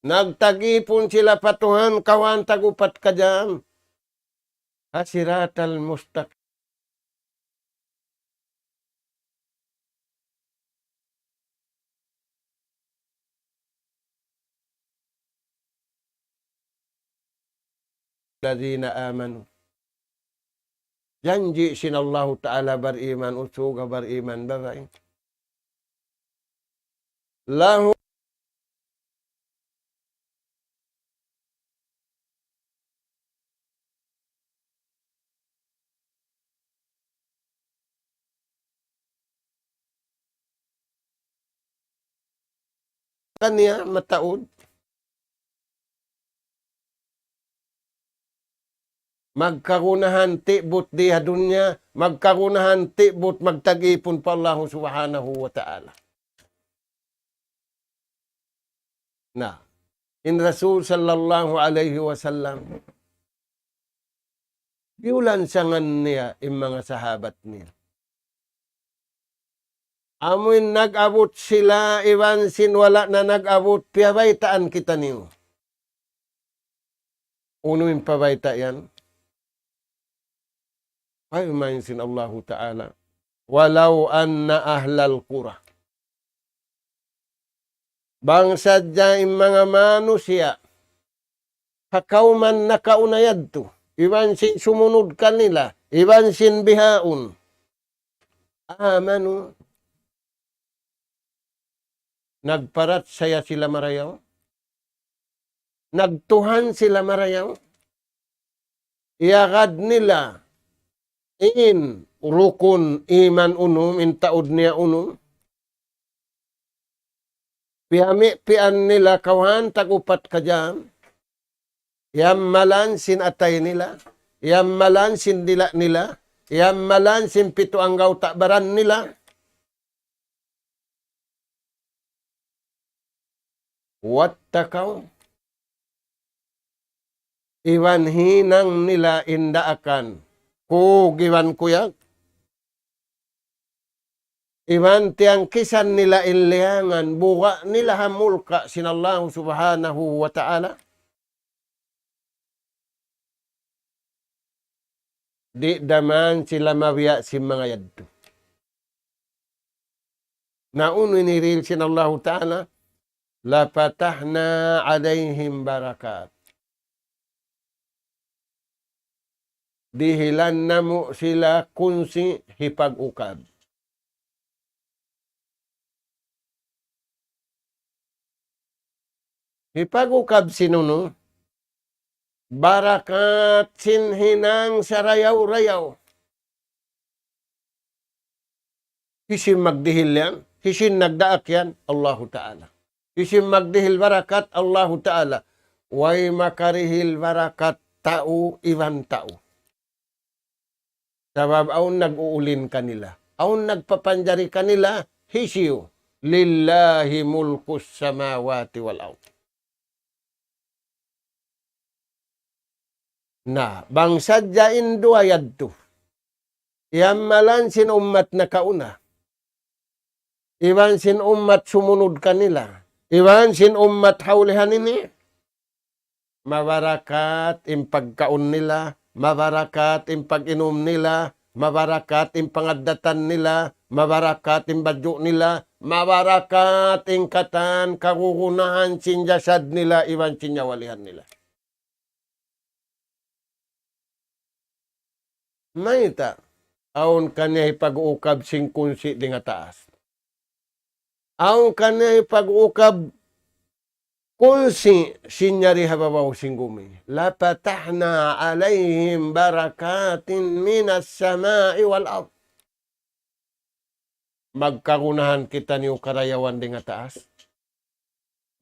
Nagtagipon sila patuhan, kawan tagupat ka dyan. Siratal mustaqim. Ladina amanu. Janji sinallahu ta'ala beriman, usuga beriman babae. Lahu kanya mataod. Magkarunahan tibot diha dunya, magkarunahan tibot magtagipon pa Allah subhanahu wa ta'ala. Nah, in Rasul sallallahu alaihi wasallam, giulansangan niya yung mga sahabat niya. Amin nag-abot sila, iwan sin wala na nag-abot, piyabaitaan kita niyo. Unuin pabaita yan. Ay, umayin Allah Ta'ala. Walau anna ahlal qura. Bangsa dyan mga manusia. Hakauman nakaunayad to. Iwan sin sumunod kanila. Iwan sin bihaun. Amanu. Nagparat saya sila marayaw. Nagtuhan sila marayaw. Iagad nila. In rukun iman unum, in taod niya unum. Pian nila kawan, tagupat ka dyan. Yamalan sin atay nila. Yamalan sin dila nila. Yamalan sin pito anggaw takbaran nila. Wattakaw. Iwan hinang nila indaakan. Giwan kuya. Iwan tiang kisan nila inlihangan, buka nila hamulka sinallahu subhanahu wa ta'ala. Di daman sila mabiya si mga yadto. Nauno iniril sinallahu ta'ala, lapatahna alayhim barakat. Dihilan namo sila kunsi hipag-ukab. Hipag-ukab sinuno, barakat sinhinang sarayaw-rayaw. Hisim magdihil yan, hisim nagdaak yan, Allahu Ta'ala. Hisim magdihil barakat, Allahu Ta'ala. Way makarihil barakat tao, iwan tao. Sabab aun nag-uulin kanila. Aun nagpapanjari kanila, hisiyo. Lillahi mulkus samawati wal ard. Na, bangsa dyain duayad to. Yamalan sin ummat na kauna. Iwan sin ummat sumunod kanila. Iwan sin ummat haulihan ini. Mabarakat impagkaon nila. Mabarakat yung pag-inom nila, mabarakat yung pangadatan nila, mabarakat yung badyo nila, mabarakat yung katan, kagugunahan, sinjasad nila, iwan sinyawalihan nila. Mayta, aon kanya ipag-uukab sing kunsi di nga taas. Aon kanya ipag-uukab kunsi sinyari hababaw singgumi. Lapatahna alayhim barakatin minas samai wal ard. Magkarunahan kita niyo karayawan di nga taas.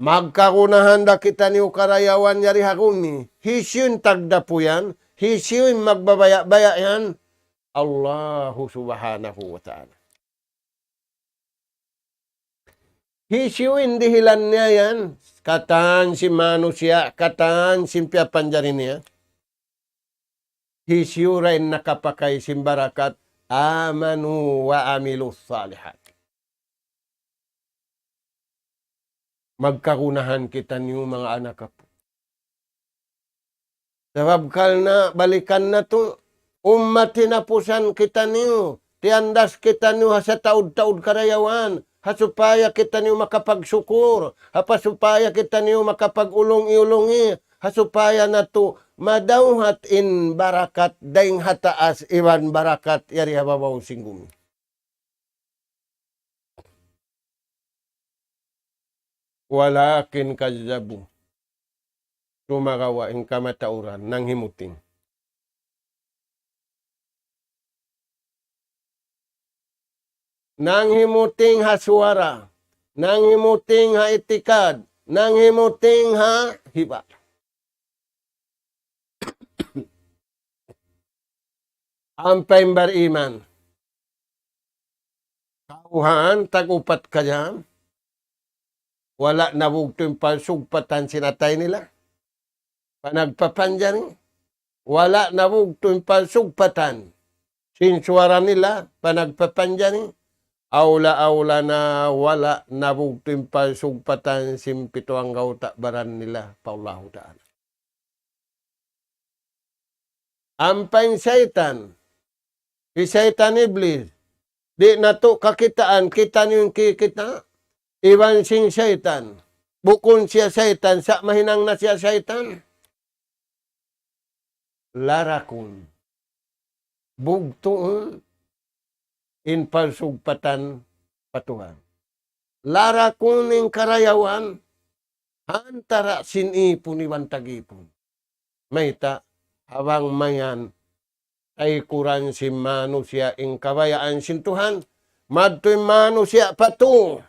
Magkarunahan da kita niyo karayawan nyari haruni. Hisyun tagda po yan. Hisyun magbabaya-baya yan. Allahu subhanahu wa ta'ala. Hisyuin dihilan niya yan. Katan si manusia, katan simpya panjari niya. Hisyurain nakapakay simbarakat, amanu wa amilus salihat. magkarunahan kita niyo mga anak ko. Sabab kal na balikan na to, umat tinapusan kita niyo, tiandas kita niyo sa taud-taud karayawan, supaya kita niyo makapagsukur, supaya kita niyo makapag-ulong-iulongi, supaya na to madawhat in barakat daing hataas iwan barakat yari hababaw singgumi. Walakin kazzabu. Tumagawa ang kamatauran ng himuting. Nang himuting haswara, nang himuting ha itikad, nang himuting ha hiba. Ampay bariman. Kauhan, tagupat ka dyan. Wala na bugto yung palsugpatan sinatay nila. Panagpapandyan, wala na bugto yung palsugpatan. Sinswara nila, panagpapandyan, aula-aula na wala na bugto yung palsugpatan simpito ang gauta baran nila, paullahu ta'ala. Ampay syaitan, syaitan iblis, di na to kakitaan, kita niyo yung kikita, iwan sing syaitan, bukon siya syaitan, sa mahinang na siya syaitan. Larakun, bugtuon, in palsugpatan patuhan. Larakun ng karayawan, antara sinipon iwan tagipon. Mayta, habang mayan, ay kuran si manusia ing kabayaan sintuhan, madto'y manusia patu,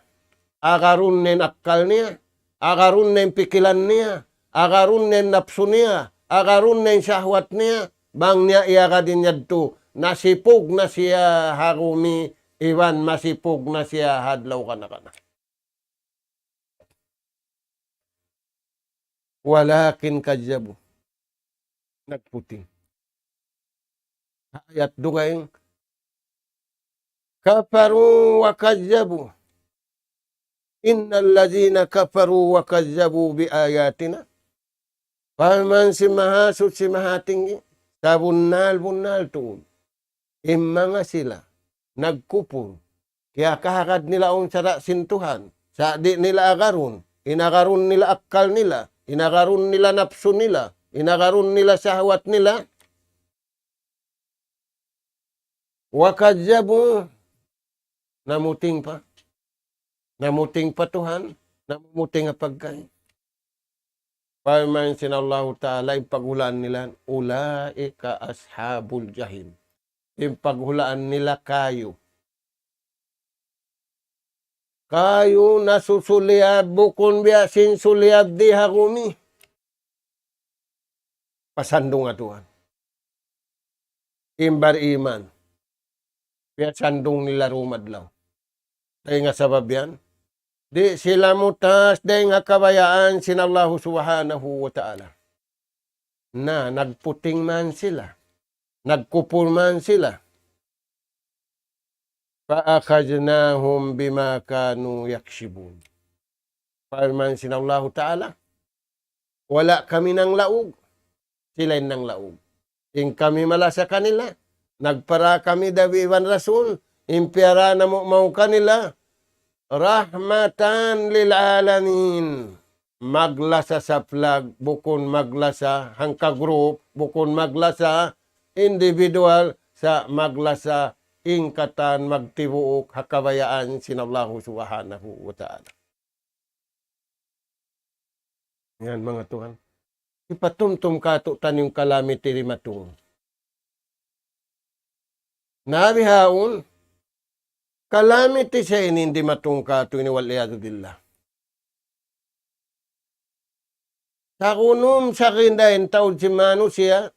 agarun nen akal niya, agarun nen pikilan niya, agarun nen napsu niya, agarun nen syahwat niya, bang niya iyaga din yadto, nasipog na siya harumi, iwan masipog na siya hadlaw kana. Walakin kadyabu, nagputing. Ayat dugay, kafaru wa kadyabu, innal ladzina kafaru wa kadyabu bi ayatina, paman si mahasut si mahatinggi, sa bunal tuon, mga sila, nagkupon, kaya kahakad nila ang sara sintuhan, sa di nila agarun, inagarun nila akal nila, inagarun nila napsu nila, inagarun nila sahwat nila, wakadyabu, namuting pa Tuhan, namuting ang pagkain. Paman sinallahu ta'ala, ipaghulaan nila, ulaika ashabul jahim. Ipaghulaan nila kayo. Kayo nasusuliab, bukon biya sinsuliab di harumi. Pasandong atuan. Imbar iman. Biya sandong nila rumadlaw. Dahil nga sabab yan, di sila mutas dahil nga kabayaan sinallahu subhanahu wa ta'ala. Na nagputing man sila, nagkupul man sila. Fa'akadnahum bima kanu yakshibun. Parman sinallahu ta'ala, wala kami ng laog, sila ng laog. Ing kami mala sa kanila, nagpara kami dawiwan rasul, impiyara na mo kanila, rahmatan lil alamin. Maglasa sa flag, bukon maglasa hangka group, bukon maglasa individual, sa maglasa ingkatan magtibuok hakabayaan sinallahu subhanahu wa ta'ala. Yan mga Tuhan. Ipatumtum kato tanyong kalamiti rimatung. Nabihaon, calamity siya hindi matungka ito iniwaliyado billah. Sa kunum sa kindahin taod si manusia,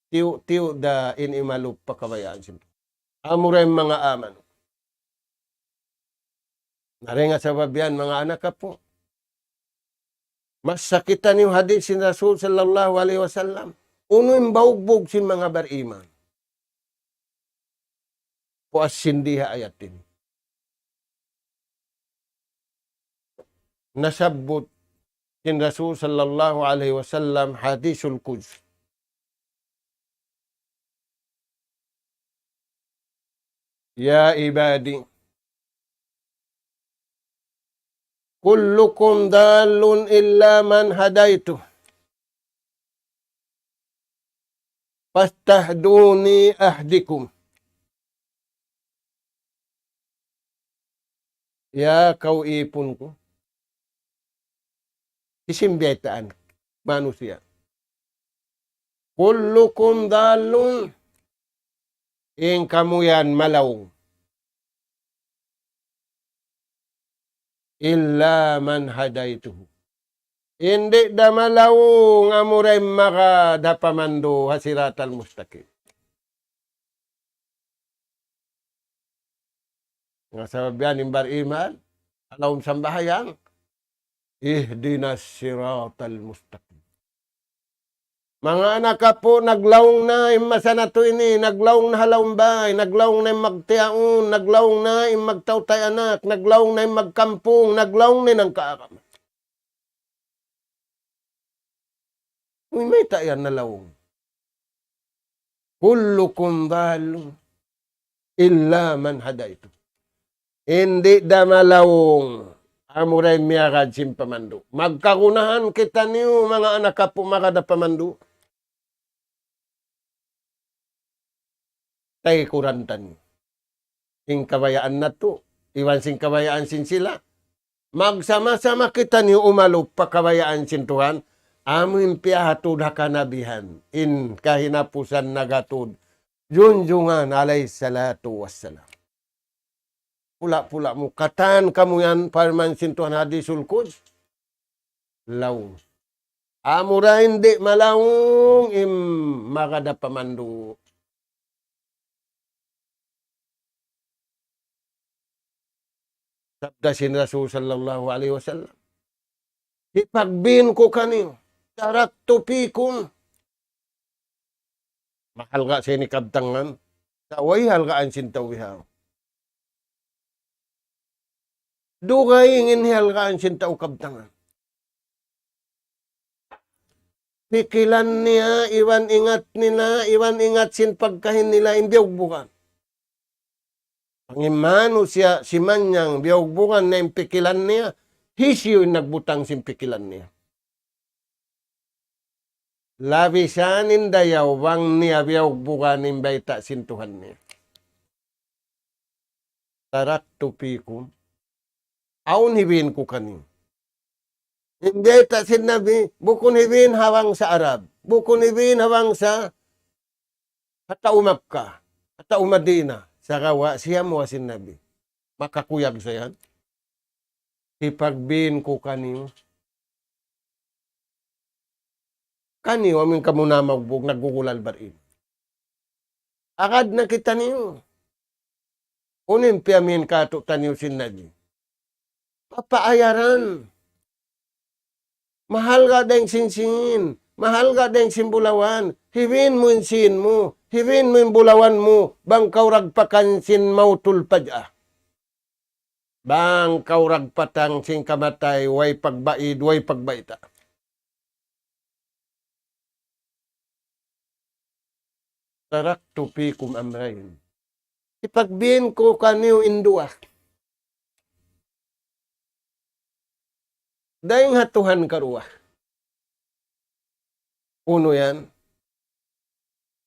tiyo da inimalup pa kabayaan siya. Amuray mga aman. Naringa sa babian mga anak ka po. Mas sakitan yung hadith si Rasul sallallahu alaihi wasallam. Uno yung baugbog si mga bariman. Puas sindiha ayatin. nasabot kin Rasul sallallahu alaihi wasallam hadisul quds. Ya ibadi, kullukum dalun illa man hadaitu. Fastahduni ahdikum. Ya kauipon ko. Isimbiyataan manusia. Kullukum dalun. Ing kamu yan malawong. Illa man hadaituhu. Hindi da malawong amuray makadapamando hasiratal mustaqim. Nga sababian imbar iman, alawang sambahayang, ihdinas siratal mustaqim. Mga anak ka po, naglawong na imasa na to ini, naglawong na halawang bay, naglawong na magtiaon, naglawong na magtawtay anak, naglawong na magkampung, naglawong na ng kaakam. May tayan na lawong. Kullukum dalun illa man hadaitu. Hindi da malawong amuray miyakad simpamando. Magkakunahan kita niyo mga anak ka po makadapamando. Tay kurantan. Ing kabayaan na to. Iwan sing kabayaan sin sila. Magsama-sama kita niyo umalo pakabayaan sin Tuhan. Amin piyahatod hakanabihan. In kahinapusan nagatod. Junjungan alayhi salatu wassalam. Pula-pula mo. Katan kamu yan parman sin Tuhan hadisul quds. Lawong. Amura hindi malawong makadapamandu. Sabda sin Rasul sallallahu alaihi wasallam. Ipagbin ko kaniyo. Taraktu pikum. Mahal ka sini kabtangan. Taway halkaan sin tawihaw. Dugay ingin halkaan sin tao kabtangan. Pikilan niya, iwan ingat nila, iwan ingat sin pagkahin nila, hindi bukan. Pangimano siya, si Manyang, biyog bukan na yung pikilan niya, hisyo yung nagbutang sin pikilan niya. Labisanin dayaw, wang niya biyog bukan yung baita sin Tuhan niya. Taraktu pikum. Aun hibin ko kanin. Hindi ta sinabi, bukun hibin hawang sa Arab. Bukun hibin hawang sa hataumap ka. Hataumadina. Sa kawa, siya mo sinabi. Makakuyag sa yan. Ipagbin ko kaniyo. Kaniyo, amin ka muna magbog, nagugulal barin. Akad na kita niyo. Unin piamin kato taniyo sinabi. Papaayaran. Mahal ka dahil sinsingin. Mahal ka dahil simbulawan. Hibin mo yung sin mo. Hibin mo yung bulawan mo. Bang kauragpakan sin mautul padya. Bang kauragpatang sin kamatay. Way pagbaid, way pagbaita. Taraktu pikum amrayn. Ipagbin ko kaniyo indua. Dahil hatuhan karuah. Uno yan.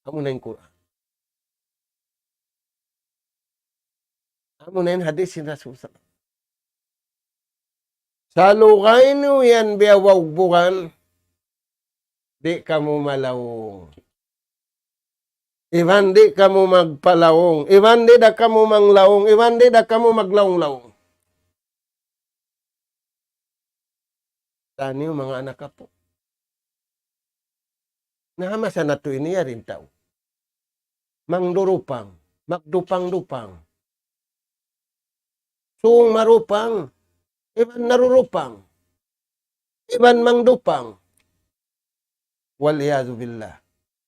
Amo na yung Quran. Amo na yung hadis sin Rasul. Sa lukay nyo yan biyawag bukan. Di ka mo malawong. Iwan di ka mo magpalawong. Iwan di da ka mo manglawong. Iwan di da ka mo maglawong-lawong. Tani yung mga anak ka po. Nahamasa na to iniya rin tao. Mangdurupang. Magdupang-dupang. Sung marupang. Iban narurupang. Iban mangdupang. Waliyadu billah.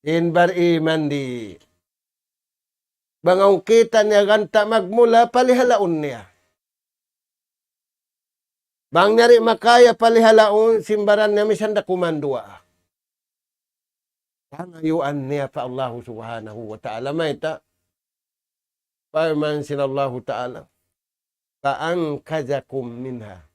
Inbar iman di. Bangaw kita niya ganta magmula palihalaon niya. Bang nyari makaya palihalaon simbaran niya misan da kumandua. Pangayuan niya pa Allah subhanahu wa ta'ala. May ta, paman sinallahu ta'ala, kaangkajakum minha.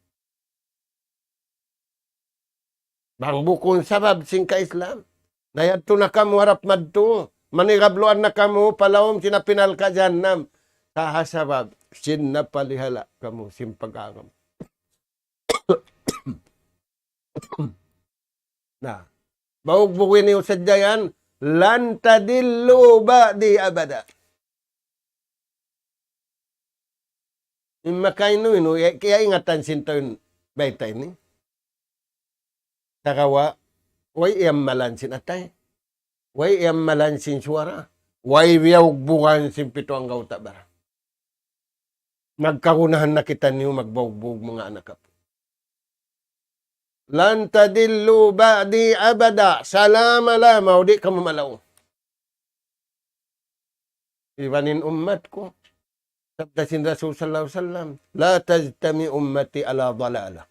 Bang bukon sabab sing ka Islam. Nayadto na kamo harap madto. Manigabluan na kamo palawom sinapinal ka jannam. Sahasabab sin na palihala kamo simpagangam. Na. Baugbukin niyo sa jayan, lan tadillu ba'di abada. Makaino ino, kaya ingatan sinto yung baitay ni. Takawa, way iyam malansin atay. Way iyam malansin suara. Way biyawag bukan simpito ang gauta bara. Magkakunahan na kita niyo magbagbog mga anak ka. Lan tadillu ba'di abada. Salama lamaw, di ka mamalaw. Ibanin umat ko. Sabda sin Rasul sallallahu alaihi wasallam, la tajtami ummati ala dalala.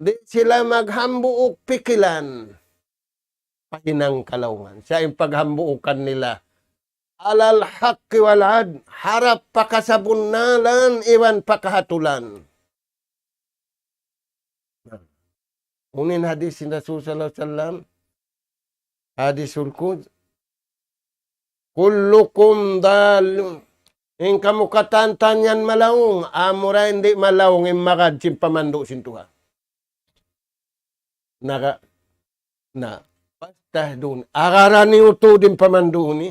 Di sila maghambuok pikilan. Pahinang kalawungan. Sa yung paghambuokan nila. Alal haqqi wal ad. Harap pakasabunalan, iwan pakahatulan. Unin hadis sin Rasul sallallahu alaihi wasallam. Hadisul Quds. Kullukum dalun. In kamu katantanyan malaung. Amura hindi malaung yung makad simpamando sintuha. Na basta doon. Akarani uto din pamando ni.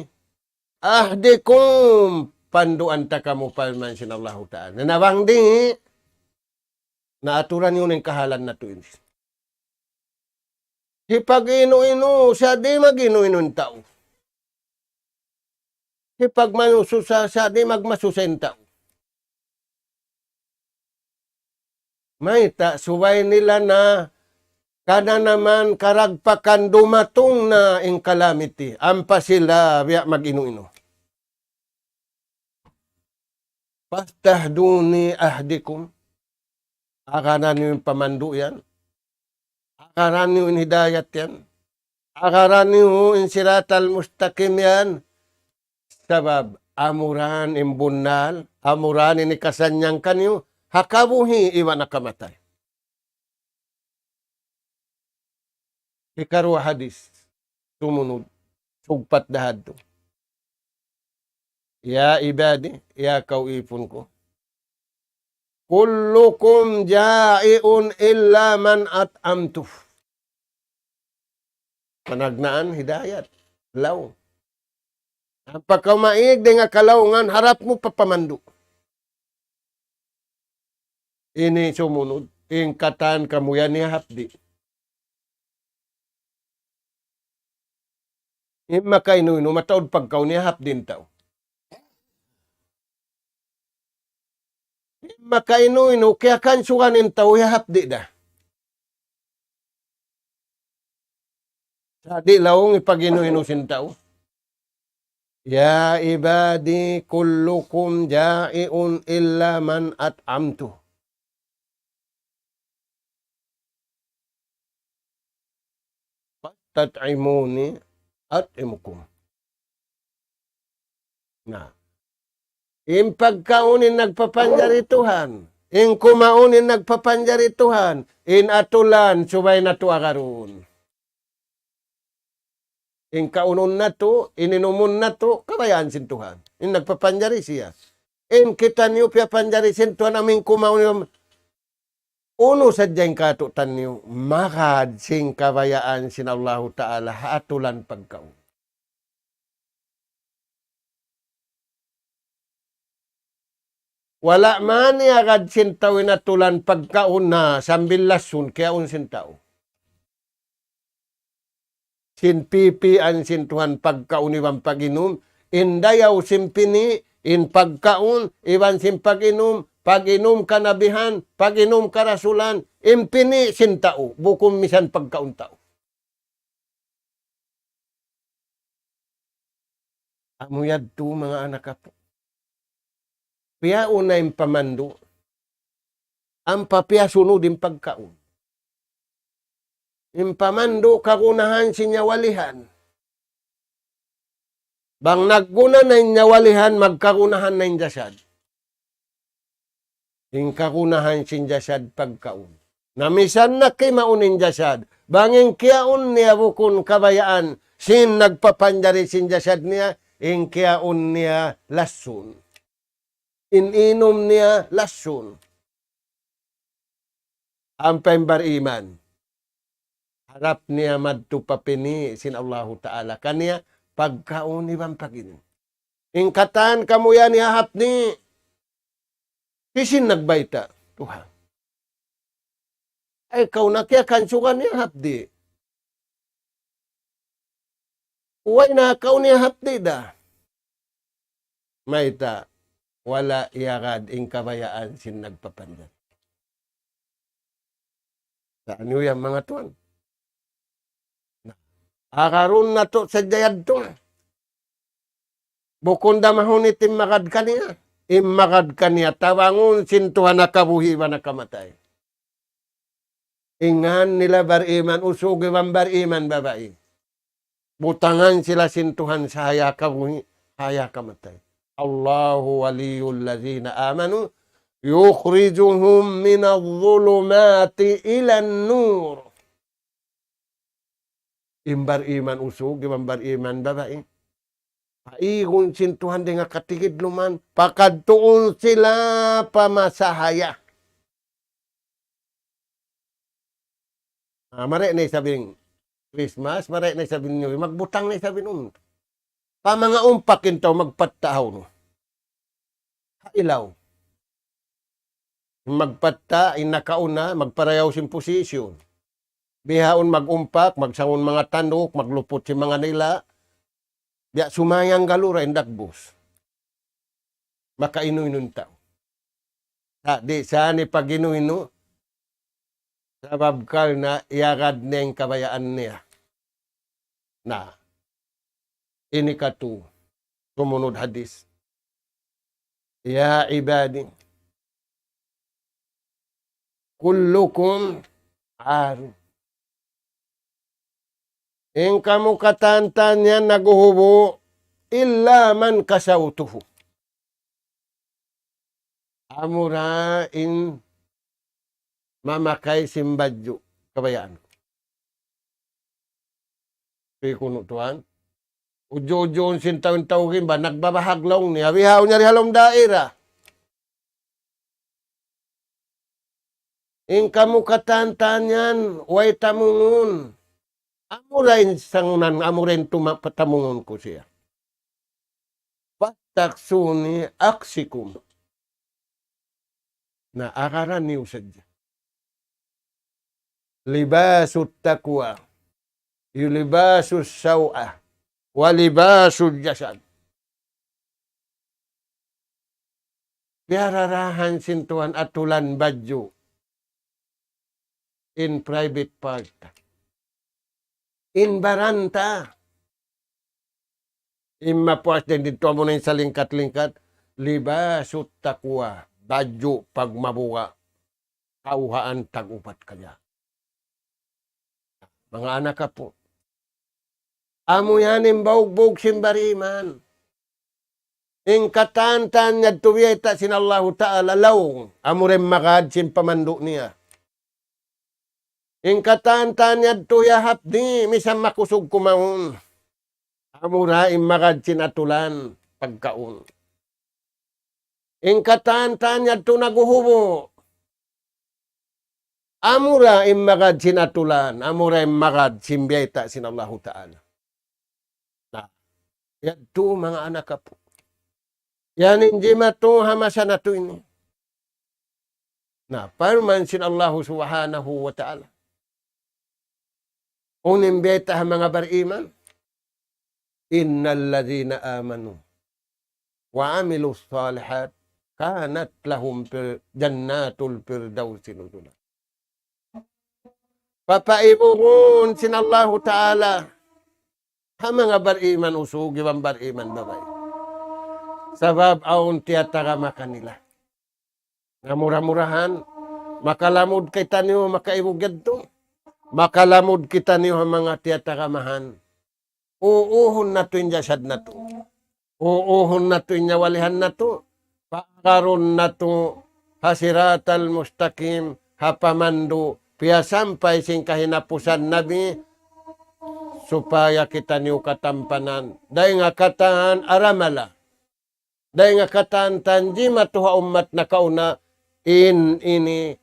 Ahdikum panduan ta kamu palman sinallahu ta'ala. Nanabang di. Naaturan yun yung kahalan na to. Hipag inu-inu, siya di mag-inu-inu yung tao. Hipag manususa, siya di magmasusa yung tao. May ta, suway nila na kada naman karagpakan dumatong na in calamity. Ampa sila biya mag-inu-inu. Pastahduni ahdikum. Akaran niyo yung pamandu yan. Akaran niyo yung hidayat yan. Akaran niyo yung siratal mustaqim yan. Sabab, amuran imbunal, amuran inikasanyang kanyo, hakabuhi iwan nakamatay. Ikarwa hadis, sumunod, sugpat dahad to. Ya ibadi, ya kauipon ko. Kullukum ja'iun illa man at'amtu. Panagnaan, hidayat, law. Ang pagkamaig di nga kalawungan, harap mo papamandu. Ini sumunod, ingkatan kamuyan ni hapdi. Makainu-inu, mataod pagkaw ni hapdin tao. Makainu-inu, kaya kansukanin tao, hapdi da. Sa di lawong ipag-inu-inu sin tao. Ya ibadi kullukum ja'iun illa man at'amtu. Tat'imuni at'imukum. Na. In pagkaunin nagpapanjari Tuhan. In kumaunin nagpapanjari Tuhan. In atulan subay na to akaroon. In kaunon na to, ininumun na to, kabayaan sin Tuhan. In nagpapanjari siya. In kita niyo piyapanjari sin Tuhan aming kumaunin. Uno sa diyang katutan niyo, makad sing kabayaan sin Allah Ta'ala atulan pagkaon. Wala man agad sin tawin atulan pagkaon na sambil lasun kaya un sin tao. Sin pipi an sin Tuhan pagkaon iwan pag-inom, indayaw sin pini, in pagkaon, iwan sin pag-inom, pag-inom kanabihan, pag-inom karasulan, impini sin tao, bukom misan pagkaon tao. Amuyad to mga anak ka po. Kaya una yung pamando. ang papiasunod din pagkaon. Impamando kagunahan sinyawalihan. Bang nagguna na inyawalihan, magkagunahan na injasad. Ing kagunahan sinjasad pagkaon. Namisan na kay maunin jasad. Banging kiaon niya bukon kabayaan. Sin nagpapanjari sinjasad niya. Ing kiaon niya lasun. Ininom niya lasun. Ang pembariman. Harap niya madtupapini sin Allahu Ta'ala. Kaniya pagkaon ni bang paginin. Ing katan kamuya ni hahap ni. Kisin nagbaita. Tuhan. Ay, kau na kaya kansukan niya hapdi. Uway na kau niya hapdi da. Maita, wala iyakad ing kabayaan sin nagpapandan. Saan yun yung mga tuwan? Akaroon na to sa jayad to. Bukon da mahunit imakad kaniya. Imakad kaniya, tawangon sintuhan na kabuhi ba na kamatay. Ingan nila bariman, usugi bang bariman babae. Butangan sila sintuhan sa haya kamatay. Allahu waliyul lazina amanu, yukhrijuhum minadh-dhulumati ilan nur. Imbar iman usugi bang bariman babae. Paigon sintuhan di nga katigid luman, pakadtuon sila pamasahaya. Mare na sabing Christmas, mare na sabing New Year, magbutang na sabing pa mga umpakin taw magpatahaw no. Hailaw. Magpata, inakauna, magparayaw sin posisyon. Bihaon magumpak, magsangon mga tanok, maglupot si mga nila. Biya sumayang galura indagbos. Makainuinun tao. Di saan ipag-inuino, sabab kal na iagad niyang kabayaan niya. Na, ini katu, sumunod hadis. Ya ibadi, kullukum aru. Ing kamu katantan niya naguhubo, illa man kasautuhu. Amura in mamakay simbadyo kabayaan. Pikuno tuan. Ujo-ujoon sin taon-tawin ba, nagbabahaglaw niya, wihaw niya rihalong daira. Ing kamu katantan yan, way tamungon. Amurain sangunan, amurain patamungon ko siya. Pataksuni aksikum. Na akaran niyo sadya. Libasut taqwa, yulibasus saw'ah, walibasul jasad. Biararahan sintuan atulan badyo in private part. In baranta. Imapuas din dito mo na yung sa lingkat-lingkat. Libasut taqwa, badyo pagmabuka, kauhaan tagupat kanya. Mga anak ka po. Amo yan imbaugbog simbariman. Ing katantan niya tuwiyeta sin Allahu Ta'ala lawng. Amo rin makad sin pamando niya. Ing katantan niya tuyahap ni misang makusog kumaon. Amo ra makad sin atulan pagkaon. Ing katantan niya naguhubo. Amura imagad sinatulan, amura imagad simbiyeta sin Allahu Ta'ala. Nah, yan to mga anak ka po. Yan hindi mato hamasa na to ini. Nah, parman sin Allahu Subhanahu wa Ta'ala. Unim beta mga bariman, innal ladhina amanu wa amilus salihat kanat lahum jannatul firdausi nuzula. Papaibuhon sin Allahu Ta'ala. Ha mga bariman usugi bang bariman babay. Sabab aun tiyatagama kanila. Nga murah-murahan, Makalamod kita niyo makaibugad to. Makalamod kita niyo mga tiyatakamahan. Uuhon na to yung jasad na to. Uuhon na to yung nyawalihan na to. Pakaron na to hasiratal mustaqim hapamandu piyasampay sing kahinapusan nabi supaya kita niyo katampanan. Dahil nga katahan aramala. Dahil nga katahan tanji matuha umat na kauna ini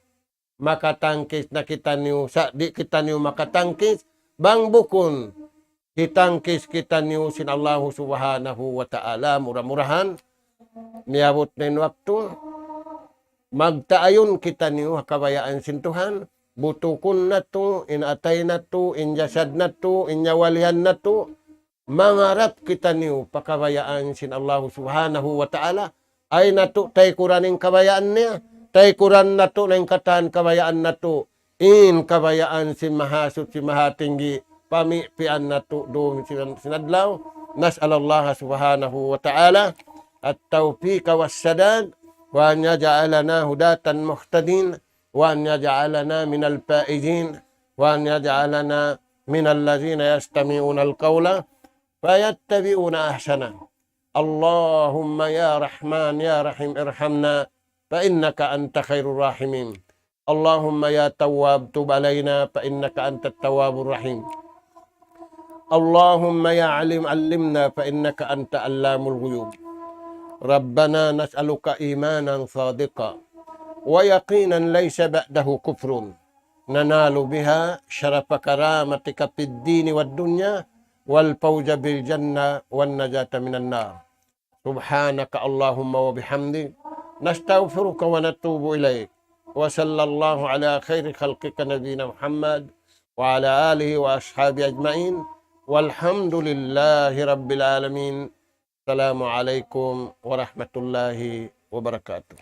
makatangkis na kita niyo sa di kita niyo makatangkis bang bukon hitangkis kita niyo sin Allah subhanahu wa ta'ala murah-murahan niabot na waktu magtaayon kita niyo kabayaan sin Tuhan butukon na to inatay na to injasad na to inyawalihan na to mangarap kita niyo pakabayaan sin Allah subhanahu wa ta'ala ay nato tay kuraning kabayaan niya tay kuran na to ng katan kabayaan na to in kabayaan si mahasut si mahatinggi pamipian na to doon sinadlaw nas'alallah subhanahu wa ta'ala at tawfiq was sadad wa an yaj'alana hudatan muhtadin wa an yaj'alana minal faizin wa an yaj'alana minal ladzina yastami'una al-qawla fayattabi'una ahsana Allahumma ya Rahman ya Rahim irhamna فإنك أنت خير الراحمين اللهم يا تواب تب علينا فإنك أنت التواب الرحيم اللهم يا عليم علمنا فإنك أنت علام الغيوب ربنا نسألك إيمانا صادقا ويقينا ليس بعده كفر ننال بها شرف كرامتك في الدين والدنيا والفوز بالجنة والنجاة من النار سبحانك اللهم وبحمدك نستغفرك ونتوب إليك وصلى الله على خير خلقك نبينا محمد وعلى آله وأصحابه أجمعين والحمد لله رب العالمين السلام عليكم ورحمة الله وبركاته